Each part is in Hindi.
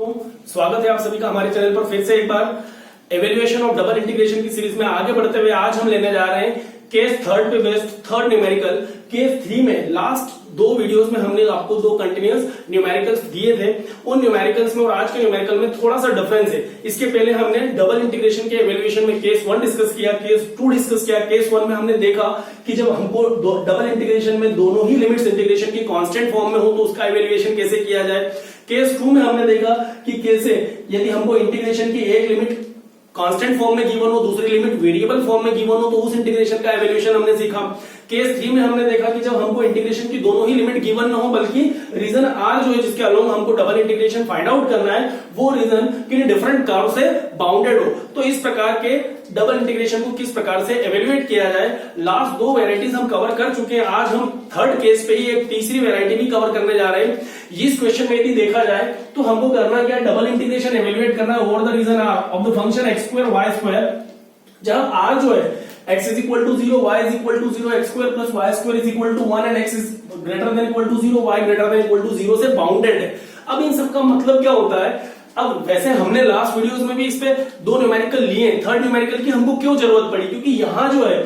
स्वागत है आप सभी का हमारे चैनल पर फिर से एक बार एवेल्युएशन ऑफ डबल इंटीग्रेशन की सीरीज में आगे बढ़ते हुए आज हम लेने जा रहे हैं केस थर्ड पे बेस्ड थर्ड न्यूमेरिकल। केस 3 में लास्ट दो वीडियोस में हमने आपको दो कंटिन्यूअस न्यूमेरिकल्स दिए थे। उन न्यूमेरिकल्स में और आज के न्यूमेरिकल में थोड़ा सा डिफरेंस है। इसके पहले हमने डबल इंटीग्रेशन के एवेल्युएशन में केस 1 डिस्कस किया, केस 2 डिस्कस किया। केस 1 में हमने देखा कि जब हमको डबल इंटीग्रेशन में दोनों ही लिमिट्स इंटीग्रेशन की कांस्टेंट फॉर्म में हो तो उसका एवेल्युएशन कैसे किया जाए। केस 2 में हमने देखा कि कैसे यदि हमको इंटीग्रेशन की एक लिमिट कांस्टेंट फॉर्म में गिवन हो, दूसरी लिमिट वेरिएबल फॉर्म में गिवन हो तो उस इंटीग्रेशन का एवेल्युएशन हमने सीखा। केस 3 में हमने देखा कि जब हमको इंटीग्रेशन की दोनों ही लिमिट गिवन ना हो बल्कि रीजन आर जो है जिसके अलोंग हमको डबल इंटीग्रेशन फाइंड आउट करना है वो रीजन किन डिफरेंट कर्व से बाउंडेड हो। तो इस प्रकार के डबल इंटीग्रेशन को किस प्रकार से एवेल्युएट किया जाए, लास्ट दो वेराइटीज हम कवर कर चुके हैं। आज हम थर्ड केस पे ही एक तीसरी वेराइटी भी कवर करने जा रहे हैं। इस क्वेश्चन में यदि देखा जाए तो हमको करना क्या, डबल इंटीग्रेशन एवेल्युएट करना है over the region R of the function x square y square, जहां आर जो है x is equal to 0, y is equal to 0, x square plus y square is equal to 1 and x is greater than equal to 0, y greater than equal to 0 से बाउंडेड है। अब इन सब का मतलब क्या होता है, अब वैसे हमने लास्ट वीडियोस में भी इस पे दो न्यूमेरिकल लिए, थर्ड न्यूमेरिकल की हमको क्यों जरूरत पड़ी, क्योंकि यहां जो है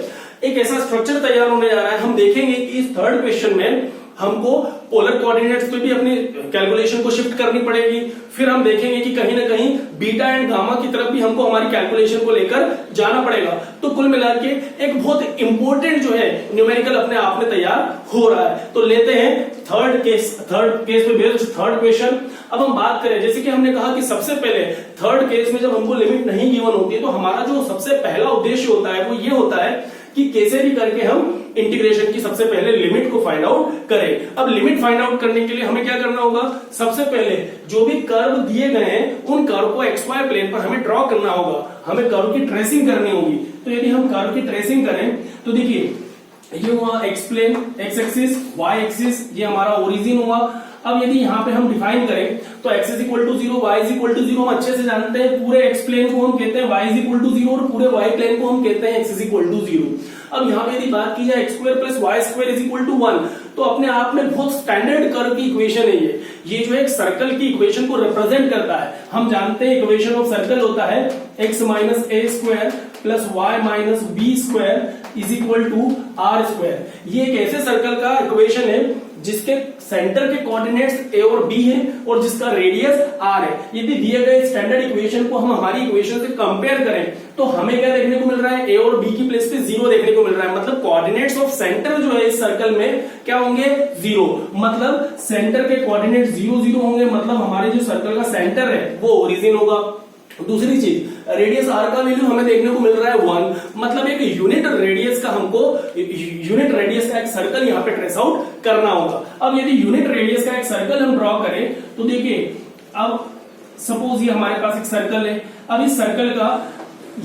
एक ऐसा स्ट्रक्चर तैयार होने जा रहा है। हम देखेंगे कि इस थर्ड क्वेश्चन में हमको पोलर कोऑर्डिनेट्स पे भी अपनी कैलकुलेशन को शिफ्ट करनी पड़ेगी। फिर हम देखेंगे कि कहीं ना कहीं बीटा एंड गामा की तरफ भी हमको हमारी कैलकुलेशन को लेकर जाना पड़ेगा। तो कुल मिलाकर के एक बहुत इंपॉर्टेंट जो है न्यूमेरिकल अपने आप में तैयार हो रहा है। तो लेते हैं थर्ड केस पे बेस्ड थर्ड क्वेश्चन। अब हम बात करें, जैसे कि हमने कहा कि सबसे पहले थर्ड केस में जब हमको लिमिट नहीं गिवन होती है तो हमारा जो सबसे पहला उद्देश्य होता है वो ये होता है कि कैसे भी करके हम इंटीग्रेशन की सबसे पहले लिमिट को फाइंड आउट करें। अब लिमिट फाइंड आउट करने के लिए हमें क्या करना होगा, सबसे पहले जो भी कर्व दिए गए हैं उन कर्व को एक्स वाई प्लेन पर हमें ड्रॉ करना होगा, हमें कर्व की ट्रेसिंग करनी होगी। तो यदि हम कर्व की ट्रेसिंग करें तो देखिए ये हुआ x plane, x axis, y axis, ये हमारा ओरिजिन हुआ। अब यदि यहाँ पे हम डिफाइन करें तो x is equal to 0, y is equal to 0 हम अच्छे से जानते हैं। पूरे x प्लेन को हम कहते हैं y इज इक्वल टू 0 और पूरे y प्लेन को हम कहते हैं x इज इक्वल टू 0। अब यहाँ पे यदि बात की जाए x square plus y square is equal to 1 तो अपने आप में बहुत स्टैंडर्ड कर्व की इक्वेशन है ये जो एक सर्कल की इक्वेशन को रिप्रेजेंट करता है। हम जानते हैं इक्वेशन ऑफ सर्कल होता है x minus a square plus y minus b square is equal to r square. ये एक ऐसे सर्कल का इक्वेशन है जिसके सेंटर के कोऑर्डिनेट्स ए और बी है और जिसका रेडियस आर है। यदि दिए गए स्टैंडर्ड इक्वेशन को हम हमारी इक्वेशन से कंपेयर करें तो हमें क्या देखने को मिल रहा है, ए और बी की प्लेस पे 0 देखने को मिल रहा है। मतलब कोऑर्डिनेट्स ऑफ सेंटर जो है इस सर्कल में क्या होंगे, 0। मतलब सेंटर के कोऑर्डिनेट्स 0 0 होंगे, मतलब हमारे जो सर्कल का सेंटर है वो ओरिजिन होगा। दूसरी चीज, रेडियस आर का वैल्यू हमें देखने को मिल रहा है 1, मतलब एक यूनिट रेडियस का एक सर्कल यहाँ पे ट्रेस आउट करना होगा। अब यदि यूनिट रेडियस का एक सर्कल हम ड्रॉ करें तो देखिए, अब सपोज ये हमारे पास एक सर्कल है। अब इस सर्कल का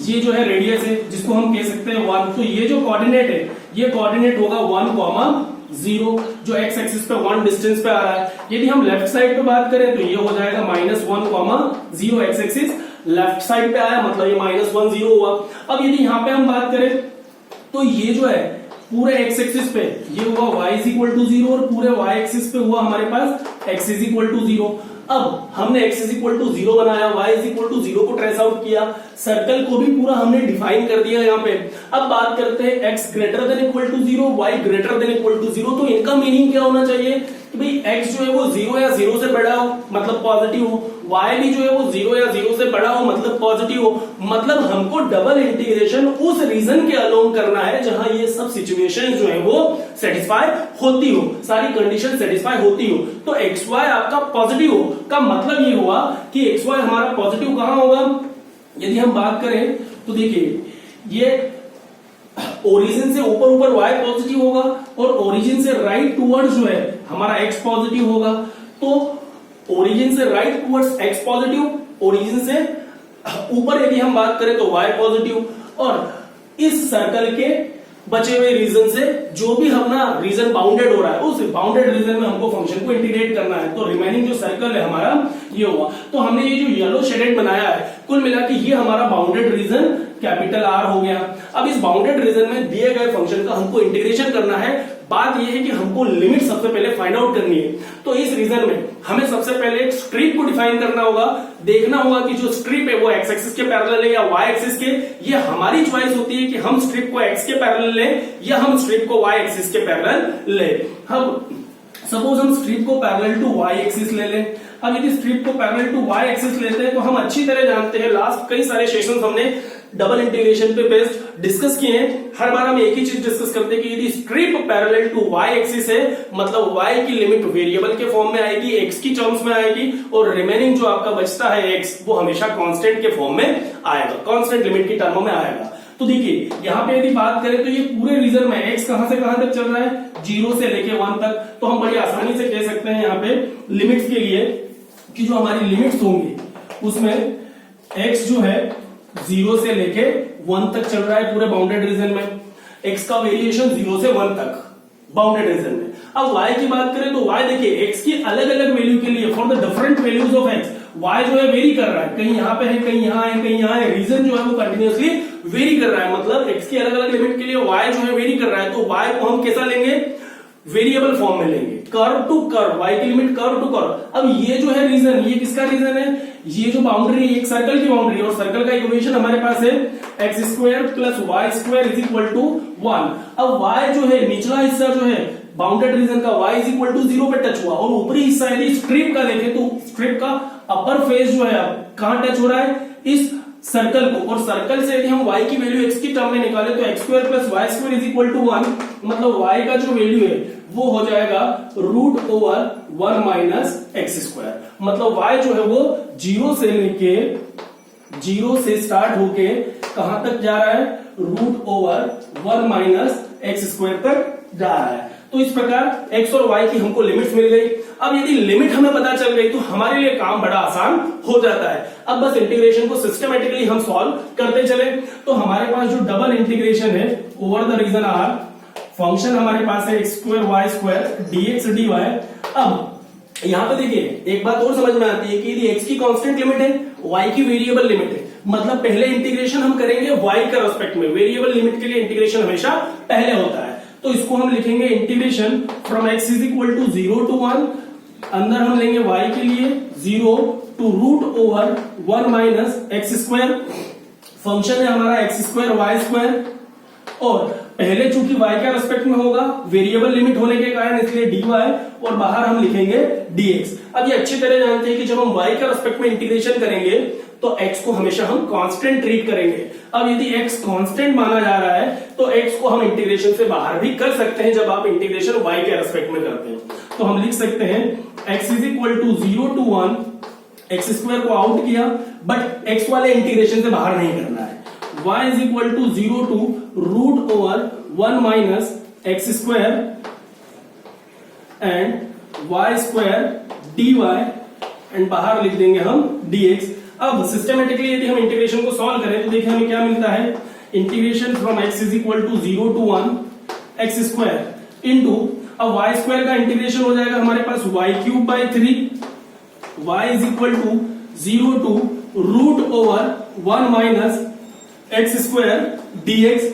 ये जो है रेडियस है जिसको हम कह सकते हैं 1। तो ये जो कोऑर्डिनेट है ये कोऑर्डिनेट होगा 1,0 जो एक्स एक्सिस पे 1 डिस्टेंस पे आ रहा है। यदि हम लेफ्ट साइड पे बात करें तो ये हो जाएगा -1,0 एक्स एक्सिस लेफ्ट साइड पे आया, मतलब ये -1,0 हुआ। अब यदि यहाँ पे हम बात करें तो ये जो है पूरे एक्स एक्सिस पे ये हुआ y इज इक्वल टू 0 और पूरे y एक्सिस पे हुआ हमारे पास x इज इक्वल टू 0। अब हमने x इज इक्वल टू 0 बनाया, y इज इक्वल टू 0 को ट्रेस आउट किया, सर्कल को भी पूरा हमने डिफाइन कर दिया यहाँ पे। अब बात करते हैं x greater than equal to 0, y greater than equal to 0। तो इनका मीनिंग क्या होना चाहिए कि भाई x जो है वो 0 या 0 से बड़ा हो मतलब पॉजिटिव हो, y भी जो है वो 0 या 0 से बड़ा हो मतलब पॉजिटिव हो। मतलब हमको डबल इंटीग्रेशन उस रीजन के अलोंग करना है जहां ये सब सिचुएशन जो है वो सेटिस्फाई होती हो, सारी कंडीशन सेटिस्फाई होती हो। तो एक्स वाई आपका पॉजिटिव हो का मतलब ये हुआ कि एक्स वाई हमारा पॉजिटिव कहां होगा। यदि हम बात करें तो देखिए ये ओरिजिन से ऊपर y पॉजिटिव होगा और ओरिजिन से राइट टूवर्ड्स जो है हमारा x पॉजिटिव होगा। तो ओरिजिन से right towards x positive, origin से ऊपर यदि हम बात करें तो y पॉजिटिव। और इस सर्कल के बचे हुए रीजन से जो भी अपना रीजन बाउंडेड हो रहा है उस बाउंडेड रीजन में हमको फंक्शन को इंटीग्रेट करना है। तो रिमेनिंग जो सर्कल है हमारा ये हुआ। तो हमने ये जो येलो शेडेड बनाया है कुल मिला के ये हमारा बाउंडेड रीजन कैपिटल आर हो गया। अब इस बाउंडेड रीजन में दिए गए फंक्शन का हमको इंटीग्रेशन करना है। बात यह है कि हमको लिमिट सबसे पहले फाइंड आउट करनी है। तो इस रीजन में हमें सबसे पहले एक स्ट्रिप को डिफाइन करना होगा, देखना होगा कि जो स्ट्रिप है वो एक्स एक्सिस के पैरेलल है या वाई एक्सिस के। ये हमारी चॉइस होती है कि हम स्ट्रिप को एक्स के पैरेलल लें या हम स्ट्रिप को वाई एक्सिस के पैरेलल लें। हम सपोज हम स्ट्रिप को पैरेलल टू वाई एक्सिस ले लें। अब यदि स्ट्रिप को पैरेलल टू वाई एक्सिस लेते हैं तो हम अच्छी तरह जानते हैं, लास्ट कई सारे सेशंस हमने डबल इंटीग्रेशन पे बेस्ड डिस्कस किए हैं। हर बार हम एक ही चीज डिस्कस करते हैं कि यदि strip parallel to y axis है मतलब वाई की लिमिट वेरिएबल के फॉर्म में आएगी, एक्स की टर्म्स में आएगी, और रिमेनिंग जो आपका बचता है एक्स वो हमेशा कांस्टेंट के फॉर्म में आएगा, कांस्टेंट लिमिट की टर्मों में आएगा। तो देखिए यहाँ पे यदि बात करें तो ये पूरे रीजन में एक्स कहां से कहां तक चल रहा है, 0 से लेके 1 तक। तो हम बड़ी आसानी से कह सकते हैं यहाँ पे लिमिट्स के लिए कि जो हमारी लिमिट्स होंगी उसमें एक्स जो है 0 से लेके 1 तक चल रहा है पूरे बाउंडेड रीजन में, एक्स का वेरिएशन 0 से 1 तक बाउंडेड रीजन में। अब y की बात करें तो y देखिए x की अलग अलग वैल्यू के लिए for the different values of x y जो है वेरी कर रहा है, कहीं यहाँ पे है, कहीं यहाँ है, कहीं यहाँ है। रीजन जो है वो कंटिन्यूअसली वेरी कर रहा है, मतलब x की अलग अलग लिमिट के लिए y जो है वेरी कर रहा है। तो y को हम कैसा लेंगे, वेरिएबल फॉर्म में लेंगे, कर्व टू कर्व, y की लिमिट कर्व टू कर्व। अब ये जो है रीजन, ये किसका रीजन है, ये जो बाउंड्री है एक सर्कल की बाउंड्री है, और सर्कल का इक्वेशन हमारे पास है x square plus y square is equal to 1। अब y जो है निचला हिस्सा जो है बाउंडेड रीजन का y इज इक्वल टू 0 पे टच हुआ, और ऊपरी हिस्सा यदि स्ट्रिप का देखें तो स्ट्रिप का अपर फेस जो है कहां टच हो रहा है, इस सर्कल को। और सर्कल से यदि हम y की वैल्यू x की टर्म में निकाले तो x square plus y square is equal to 1, मतलब y का जो वैल्यू है वो हो जाएगा root over 1 minus x square. मतलब y जो है वो 0 से लेके 0 से स्टार्ट होके कहां तक जा रहा है, root over 1 minus x square तक जा रहा है। तो इस प्रकार x और y की हमको लिमिट्स मिल गई। अब यदि लिमिट हमें पता चल गई तो हमारे लिए काम बड़ा आसान हो जाता है। अब बस इंटीग्रेशन को सिस्टमेटिकली हम सॉल्व करते चले। तो हमारे पास जो डबल इंटीग्रेशन है over the region R, function हमारे पास है x square y square dx dy। अब यहां पे देखिए एक बात और समझ में आती है कि यदि x की कांस्टेंट लिमिट है, y की वेरिएबल लिमिट है, मतलब पहले इंटीग्रेशन हम करेंगे y के रेस्पेक्ट में, वेरिएबल लिमिट के लिए इंटीग्रेशन हमेशा पहले होता है। तो इसको हम लिखेंगे integration from x is equal to 0 to 1, अंदर हम लेंगे y के लिए 0 to root over 1 minus x square, function है हमारा एक्स स्क्वायर वाई स्क्वायर, और पहले चूंकि y के रेस्पेक्ट में होगा वेरिएबल लिमिट होने के कारण इसलिए dy, और बाहर हम लिखेंगे dx। अब ये अच्छी तरह जानते हैं कि जब हम y के रेस्पेक्ट में इंटीग्रेशन करेंगे तो x को हमेशा हम कांस्टेंट ट्रीट करेंगे। अब यदि x कांस्टेंट माना जा रहा है तो x को हम इंटीग्रेशन से बाहर भी कर सकते हैं जब आप इंटीग्रेशन y के रेस्पेक्ट में करते हैं। तो हम लिख सकते हैं x is equal to 0 to 1, x square को आउट किया बट x वाले इंटीग्रेशन से बाहर नहीं करना है, y is equal to 0 to root over 1 minus x square and y square dy, and बाहर लिख देंगे हम dx। अब सिस्टमेटिकली यदि हम इंटीग्रेशन को सॉल्व करें तो देखिए हमें क्या मिलता है, integration from x is equal to 0 to 1 x square into, अब वाई स्क्वायर का इंटीग्रेशन हो जाएगा हमारे पास y cube by 3, y is equal to 0 to root over 1 minus x square dx।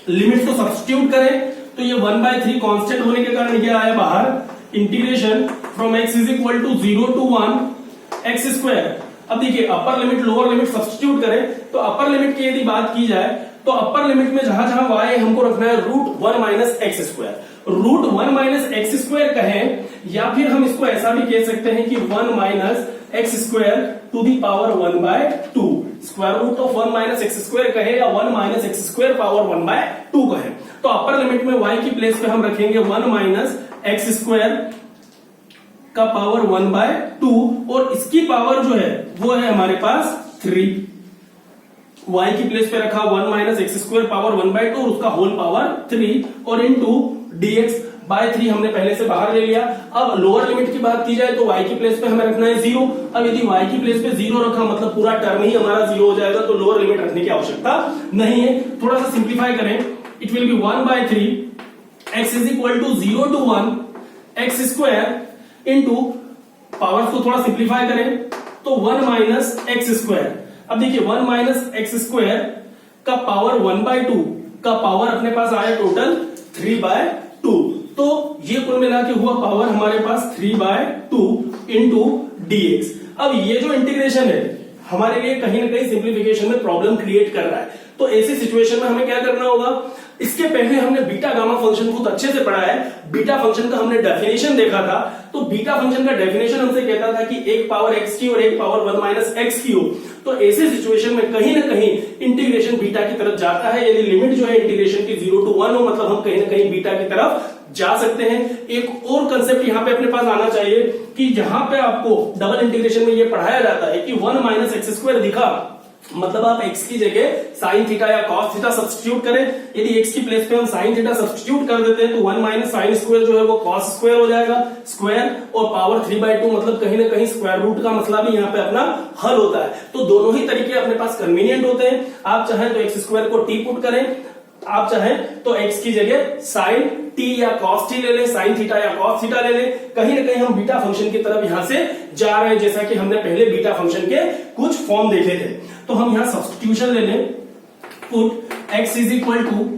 Limit को सब्स्टिट्यूट करें तो ये 1/3 कांस्टेंट होने के कारण ये आया बाहर, integration from x is equal to 0 to 1 x square. अब देखिए upper limit lower limit substitute करें तो अपर लिमिट की यदि बात की जाए तो अपर लिमिट में जहां जहां y हमको रखना है root 1 minus x square, root 1 minus x square कहें, या फिर हम इसको ऐसा भी कह सकते हैं कि 1 minus x square to the power 1/2, square root of 1 minus x square कहे या 1 माइनस एक्स स्क्वायर पावर 1/2 कहे। तो अपर लिमिट में y की प्लेस पे हम रखेंगे 1 माइनस एक्स स्क्वायर का पावर 1/2, और इसकी पावर जो है वो है हमारे पास 3, y की प्लेस पे रखा 1 माइनस एक्स स्क्वायर पावर 1/2 और उसका होल पावर 3, और इनटू dx बाय 3 हमने पहले से बाहर ले लिया। अब लोअर लिमिट की बात की जाए तो y की प्लेस पे हमें रखना है 0। अब यदि y की प्लेस पे 0 रखा मतलब पूरा टर्म ही हमारा 0 हो जाएगा, तो लोअर लिमिट रखने की आवश्यकता नहीं है। थोड़ा सा सिंप्लीफाई करें, it will be 1/3 x is equal to 0 to 1 x square into, powers को थोड़ा सिंप्लीफाई करें तो 1 माइनस एक्स स्क्वायर। अब देखिए 1 माइनस एक्स स्क्वायर का पावर 1/2 का पावर अपने पास आया टोटल 3/2। तो ये कुल मिला के हुआ पावर हमारे पास 3/2 इंटू dx। अब ये जो इंटीग्रेशन है हमारे लिए कहीं ना कहीं सिंप्लीफिकेशन में प्रॉब्लम क्रिएट कर रहा है। तो ऐसी सिचुएशन में हमें क्या करना होगा, इसके पहले हमने बीटा गामा फंक्शन बहुत अच्छे से पढ़ा है। बीटा फंक्शन का हमने डेफिनेशन देखा था। तो बीटा फंक्शन का डेफिनेशन हमसे कहता था कि एक पावर x की और एक पावर 1 माइनस x की हो। तो ऐसे सिचुएशन में कहीं ना कहीं इंटीग्रेशन बीटा की तरफ जाता है। यदि लिमिट जो है इंटीग्रेशन की 0 to 1 हो, मतलब हम कहीं ना कहीं बीटा की तरफ जा सकते हैं। एक और कंसेप्ट यहां पे अपने पास आना चाहिए कि जहां पे आपको डबल इंटीग्रेशन में ये पढ़ाया जाता है कि 1 माइनस एक्स स्क्वायर दिखा, मतलब आप x की जगह साइन थीटा या कॉस थीटा सब्स्टिट्यूट करें। यदि x की प्लेस पे हम साइन थीटा सब्स्टिट्यूट कर देते हैं तो 1 माइनस साइन स्क्वायर जो है वो कॉस स्क्वायर हो जाएगा, स्क्वायर और पावर 3/2, मतलब कहीं ना कहीं स्क्वायर रूट का मसला भी यहाँ पे अपना हल होता है। तो दोनों ही तरीके अपने पास कन्वीनियंट होते हैं। आप चाहें तो एक्स स्क्वायर को टी पुट करें, आप चाहें तो x की जगह साइन t या cos t ले लें, साइन थीटा या cos थीटा ले लें। कहीं ना कहीं हम बीटा फंक्शन की तरफ यहां से जा रहे हैं, जैसा कि हमने पहले बीटा फंक्शन के कुछ फॉर्म देखे थे। तो हम यहां सब्स्टिट्यूशन ले लें, put x is equal to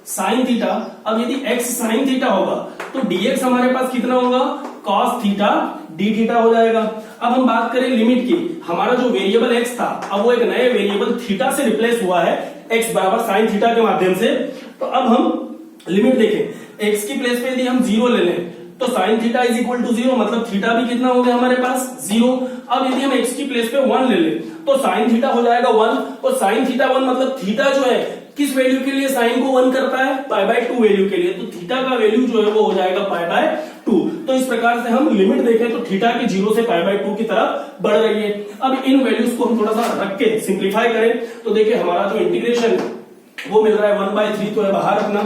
sine theta. अब यदि x साइन थीटा होगा तो dx हमारे पास कितना होगा, cos थीटा d थीटा हो जाएगा। अब हम बात करें लिमिट की, हमारा जो वेरिएबल x था अब वो एक नए वेरिएबल थीटा से रिप्लेस हुआ है, x बराबर साइन थीटा के माध्यम से। तो अब हम लिमिट देखें, x की प्लेस पे यदि हम 0 ले लें तो sine theta is equal to 0, मतलब थीटा भी कितना हो गया हमारे पास 0। अब यदि हम x की प्लेस पे 1 ले लें तो साइन थीटा हो जाएगा 1, और साइन थीटा 1 मतलब थीटा जो है किस वैल्यू के लिए साइन को 1 करता है, π/2 वैल्यू के लिए। तो थीटा का वैल्यू जो है वो हो जाएगा π/2। तो इस प्रकार से हम लिमिट देखें तो थीटा की 0 से π/2 की तरफ बढ़ रही है। अब इन वैल्यूज को हम थोड़ा सा रख के सिंप्लीफाई करें तो देखिए हमारा जो इंटीग्रेशन वो मिल रहा है 1/3, तो है बाहर रखना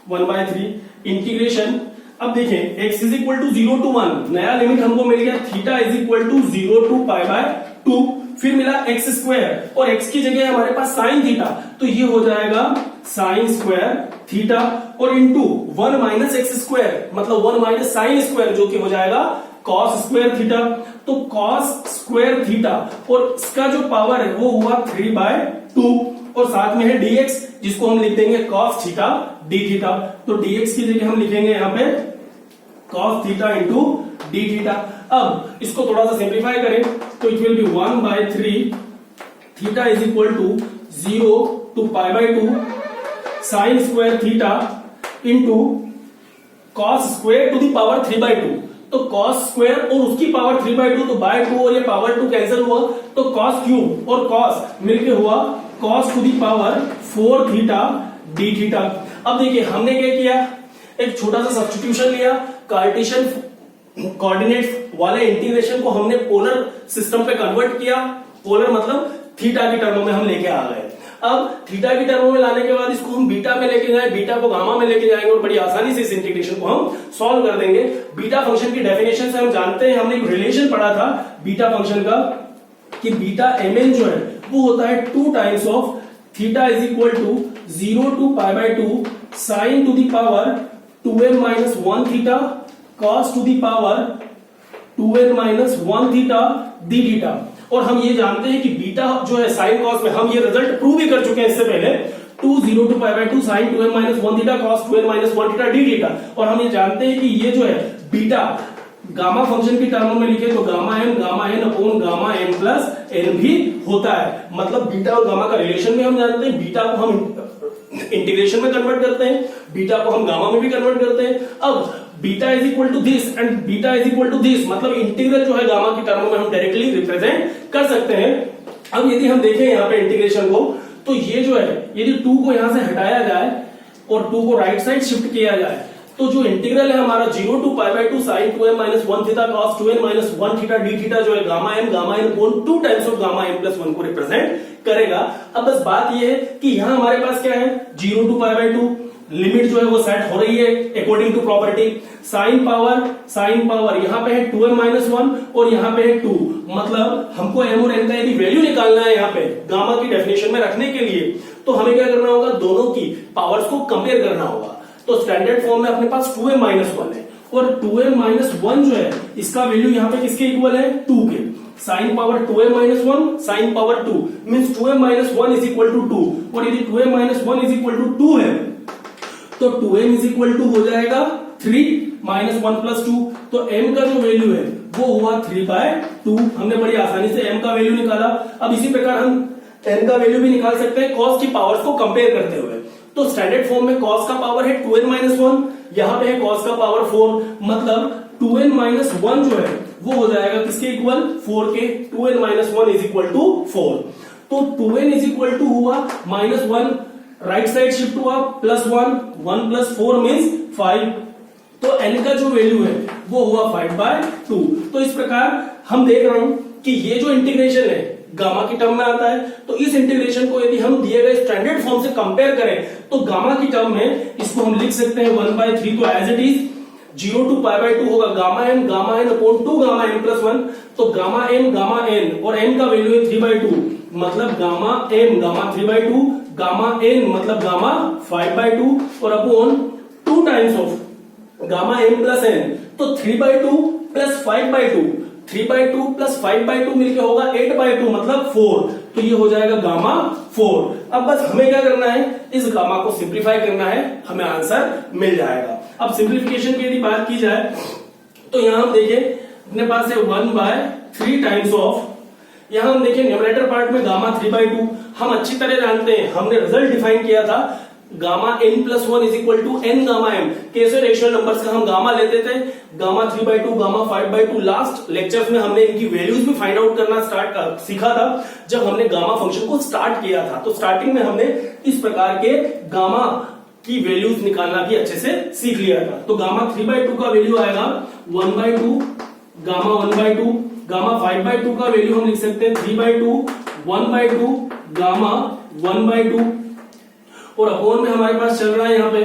1/3 इंटीग्रेशन। अब देखें x is equal to 0 to 1, नया लिमिट हमको मिल गया, theta is equal to 0 to π/2, फिर मिला x स्क्वायर और x की जगह हमारे पास साइन थीटा, तो ये हो जाएगा साइन स्क्वायर थीटा और इंटू 1 माइनस एक्स स्क्वायर, मतलब 1 माइनस साइन स्क्वायर जो कि हो जाएगा कॉस स्क्वायर थीटा। तो कॉस स्क्वायर थीटा और इसका जो पावर है वो हुआ 3/2 और साथ में है dx, जिसको हम लिख देंगे cos थीटा d थीटा। तो dx की जगह हम लिखेंगे यहाँ पे cos theta into d theta. अब इसको थोड़ा सा सिंप्लीफाई करें तो it will be 1/3 theta is equal to 0 to π/2 sine square theta into cos square to the power 3/2। तो cos स्क्वायर और उसकी पावर 3/2, तो बाय 2 और ये पावर 2 कैंसिल हुआ, तो cos क्यूब और cos मिलके हुआ cos to the power 4 theta d theta. अब देखिए हमने क्या किया, एक छोटा सा सब्स्टिट्यूशन लिया, कार्टेशियन कोऑर्डिनेट वाले इंटीग्रेशन को हमने पोलर सिस्टम पे कन्वर्ट किया। पोलर मतलब थीटा की टर्मों में हम लेके आ गए। अब थीटा की टर्मों में लाने के बाद इसको हम बीटा में लेके जाए, बीटा को गामा में लेके जाएंगे और बड़ी आसानी से इस इंटीग्रेशन को हम सॉल्व कर देंगे। बीटा फंक्शन की डेफिनेशन से हम जानते हैं, हमने एक रिलेशन पढ़ा था बीटा फंक्शन का कि बीटा mn जो है वो होता है 2 times of theta is equal to 0 to π/2 sine to the power 2n minus 1 theta cos to the power 2n minus 1 theta d theta. और हम ये जानते हैं कि बीटा जो है साइन कॉस में हम ये रिजल्ट प्रूव भी कर चुके हैं इससे पहले, 0 to π/2 sine 2n minus 1 theta cos 2n minus 1 theta d theta. और हम ये जानते हैं कि ये जो है बीटा गामा फंक्शन की टर्मों में लिखे तो gamma n upon gamma n plus n भी होता है। मतलब बीटा और गामा का रिलेशन में हम जानते हैं, बीटा को हम इंटीग्रेशन में कन्वर्ट करते हैं, बीटा को हम गामा में भी कन्वर्ट करते हैं। अब beta is equal to this and beta is equal to this, मतलब इंटीग्रल जो है गामा की टर्मों में हम डायरेक्टली रिप्रेजेंट कर सकते हैं। अब यदि हम देखें यहाँ पे इंटीग्रेशन को, तो ये जो है यदि 2 को यहां से हटाया जाए और 2 को राइट साइड शिफ्ट किया जाए तो जो इंटीग्रल है हमारा 0 to π/2 sine 2n minus 1 theta cos 2n minus 1 theta d theta जो है gamma n upon 2 times of gamma n plus 1 को रिप्रेजेंट करेगा। अब बस बात ये है कि यहां हमारे पास क्या है, 0 to π/2 लिमिट जो है वो सेट हो रही है according to property. Sine power यहाँ पे है 2n माइनस 1 और यहाँ पे है 2, मतलब हमको m और n का यदि वैल्यू निकालना है यहाँ पे गामा की डेफिनेशन में रखने के लिए, तो हमें क्या करना होगा, दोनों की पावर्स को कंपेयर करना होगा। तो स्टैंडर्ड फॉर्म में अपने पास 2m माइनस 1 है और 2m माइनस 1 जो है इसका वैल्यू यहाँ पे किसके इक्वल है, 2 के। साइन पावर 2m माइनस 1 साइन पावर 2 मीन्स 2m माइनस 1 इज इक्वल टू 2, और यदि 2m माइनस 1 इज इक्वल टू 2 है तो 2m इज इक्वल टू हो जाएगा 3 माइनस 1 प्लस 2, तो m का जो वैल्यू है वो हुआ 3/2। हमने बड़ी आसानी से m का वैल्यू निकाला। अब इसी प्रकार हम n का वैल्यू भी निकाल सकते हैं cos की पावर्स को कंपेयर करते हुए। तो स्टैंडर्ड फॉर्म में cos का पावर है 2n माइनस 1, यहां पे है cos का पावर 4, मतलब 2n माइनस 1 जो है वो हो जाएगा किसके इक्वल, 4 के। 2n minus 1 is equal to 4, तो 2n इज इक्वल टू हुआ -1, राइट साइड शिफ्ट हुआ +1, 1 प्लस 4 मीन्स 5, तो n का जो वैल्यू है वो हुआ 5/2। तो इस प्रकार हम देख रहे हैं कि ये जो इंटीग्रेशन है गामा की टर्म में आता है, तो इस इंटीग्रेशन को यदि हम दिए गए स्टैंडर्ड फॉर्म से कंपेयर करें तो गामा की टर्म में इसको हम लिख सकते हैं 1/3, तो एज इट इज 0 to π/2 होगा gamma n upon 2 gamma n plus 1, तो गामा n और n का वैल्यू है 3/2, मतलब gamma m gamma 3/2, gamma n मतलब गामा 5/2 और upon 2 times of gamma m plus n, तो 3/2 प्लस 5/2, 3/2 प्लस 5/2 मिलके होगा 8/2 मतलब 4, तो ये हो जाएगा गामा 4। अब बस हमें क्या करना है, इस गामा को सिंप्लीफाई करना है, हमें आंसर मिल जाएगा। अब सिंप्लीफिकेशन की यदि बात की जाए तो यहां हम देखें अपने पास है 1/3 टाइम्स ऑफ, यहां हम देखें न्यूमरेटर पार्ट में गामा 3/2 हम अच्छी तरह जानते हैं, हमने रिजल्ट डिफाइन किया था gamma n plus 1 is equal to n gamma m, कैसे रेशनल नंबर्स का हम गामा लेते थे, गामा 3/2 गामा 5/2। लास्ट लेक्चर्स में हमने इनकी वैल्यूज भी फाइंड आउट करना सीखा था जब हमने गामा फंक्शन को स्टार्ट किया था, तो स्टार्टिंग में हमने इस प्रकार के गामा की वैल्यूज निकालना भी अच्छे से सीख लिया था। तो गामा 3/2 का वैल्यू आएगा 1/2 गामा 1/2, गामा 5/2 का वैल्यू हम लिख सकते हैं 3/2 1/2 गामा 1/2, और अपॉन में हमारे पास चल रहा है यहाँ पे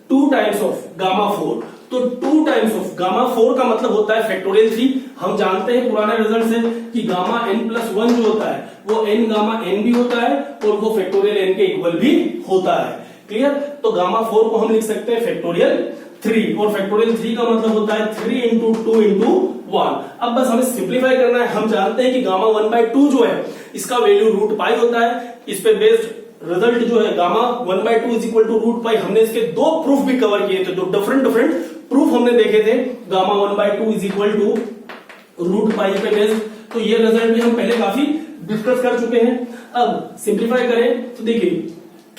2 टाइम्स ऑफ गामा 4, तो 2 टाइम्स ऑफ गामा 4 का मतलब होता है फैक्टोरियल 3। हम जानते हैं पुराने रिजल्ट से कि गामा n प्लस 1 जो होता है वो n गामा n भी होता है और वो फैक्टोरियल n के इक्वल भी होता है। क्लियर, तो गामा 4 को हम लिख सकते हैं फैक्टोरियल 3, और फैक्टोरियल 3 का मतलब होता है 3 इंटू 2 इंटू 1। अब बस हमें सिंप्लीफाई करना है। हम जानते हैं कि गामा 1/2 जो है इसका वैल्यू √π होता है, इस पे बेस्ड रिजल्ट जो है गामा 1/2 इज इक्वल टू √π, हमने इसके 2 प्रूफ भी कवर किए थे, तो डिफरेंट प्रूफ हमने देखे थे गामा 1/2 इज इक्वल टू √π पे बेस्ड, तो ये रिजल्ट भी हम पहले काफी डिस्कस कर चुके हैं। अब सिंप्लीफाई करें तो देखिए,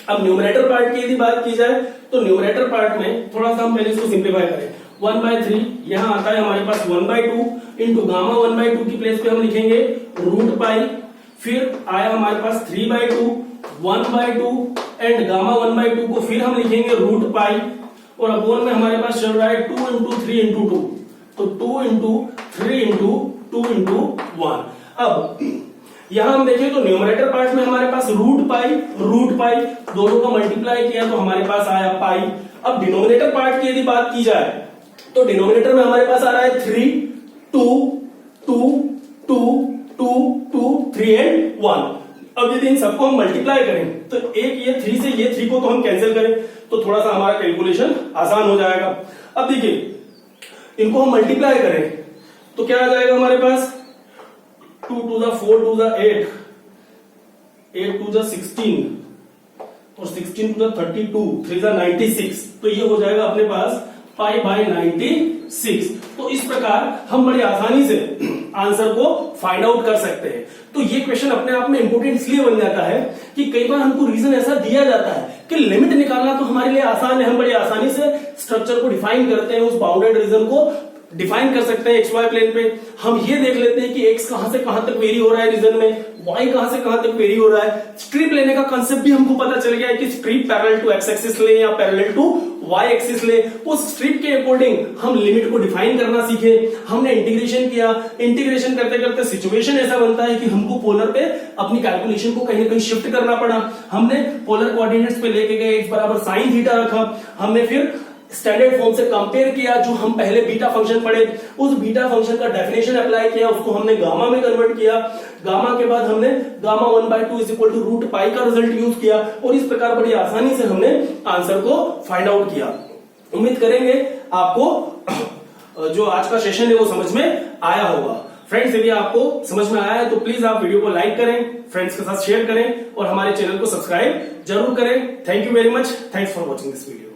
अब न्यूमरेटर पार्ट की यदि बात की जाए तो न्यूमरेटर पार्ट में थोड़ा सा हम पहले इसको सिंप्लीफाई करें। 1/3 यहां आता है हमारे पास 1/2 इंटू गामा 1/2 की प्लेस पे हम लिखेंगे √π, फिर आया हमारे पास 3/2 1/2 एंड गामा 1/2 को फिर हम लिखेंगे √π, और अपॉन में हमारे पास चल रहा है 2 इंटू 3 इंटू 2, तो 2 इंटू 3 इंटू 2 इंटू 1। अब यहां हम देखें तो न्यूमरेटर पार्ट में हमारे पास √π दोनों का मल्टीप्लाई किया तो हमारे पास आया पाई। अब डिनोमिनेटर पार्ट की यदि बात की जाए तो डिनोमिनेटर में हमारे पास आ रहा है 3 2 2 2 2 2 3 एंड 1। अब यदि इन सबको हम मल्टीप्लाई करें तो एक ये 3 से ये 3 को तो हम कैंसिल करें तो थोड़ा सा हमारा कैलकुलेशन आसान हो जाएगा। अब देखिए इनको हम मल्टीप्लाई करें तो क्या आ जाएगा हमारे पास 2 2 4 2 8 8 2 16 और 16 2 32 3 96, तो ये हो जाएगा अपने पास π/96। तो इस प्रकार हम बड़ी आसानी से आंसर को फाइंड आउट कर सकते हैं। तो ये क्वेश्चन अपने आप में इंपोर्टेंट इसलिए बन जाता है कि कई बार हमको रीजन ऐसा दिया जाता है कि लिमिट निकालना तो हमारे लिए आसान है, हम बड़ी आसानी से स्ट्रक्चर को डिफाइन करते हैं, उस बाउंडेड रीजन को डिफाइन कर सकते हैं एक्स वाई प्लेन पे। हम ये देख लेते हैं कि एक्स कहां से कहां तक वेरी हो रहा है रीजन में, वाई कहां से कहां तक वेरी हो रहा है। स्ट्रिप लेने का कंसेप्ट भी हमको पता चल गया है कि strip parallel to x axis ले या पैरेलल टू वाई एक्सिस ले, उस स्ट्रिप के अकॉर्डिंग हम लिमिट को डिफाइन करना सीखे। हमने इंटीग्रेशन किया, इंटीग्रेशन करते करते सिचुएशन ऐसा बनता है कि हमको पोलर पे अपनी कैलकुलेशन को कहीं ना कहीं शिफ्ट करना पड़ा। हमने पोलर कोऑर्डिनेट्स पे लेके गए, एक्स बराबर साइन थीटा रखा, हमने फिर स्टैंडर्ड फॉर्म से कंपेयर किया जो हम पहले बीटा फंक्शन पढ़े, उस बीटा फंक्शन का डेफिनेशन अप्लाई किया, उसको हमने गामा में कन्वर्ट किया। गामा के बाद हमने गामा 1/2 इज इक्वल टू √π का रिजल्ट यूज किया और इस प्रकार बड़ी आसानी से हमने आंसर को फाइंड आउट किया। उम्मीद करेंगे आपको जो आज का सेशन है वो समझ में आया होगा। फ्रेंड्स यदि आपको समझ में आया है तो प्लीज आप वीडियो को लाइक करें, फ्रेंड्स के साथ शेयर करें और हमारे चैनल को सब्सक्राइब जरूर करें। Thank you very much, thanks for watching this video.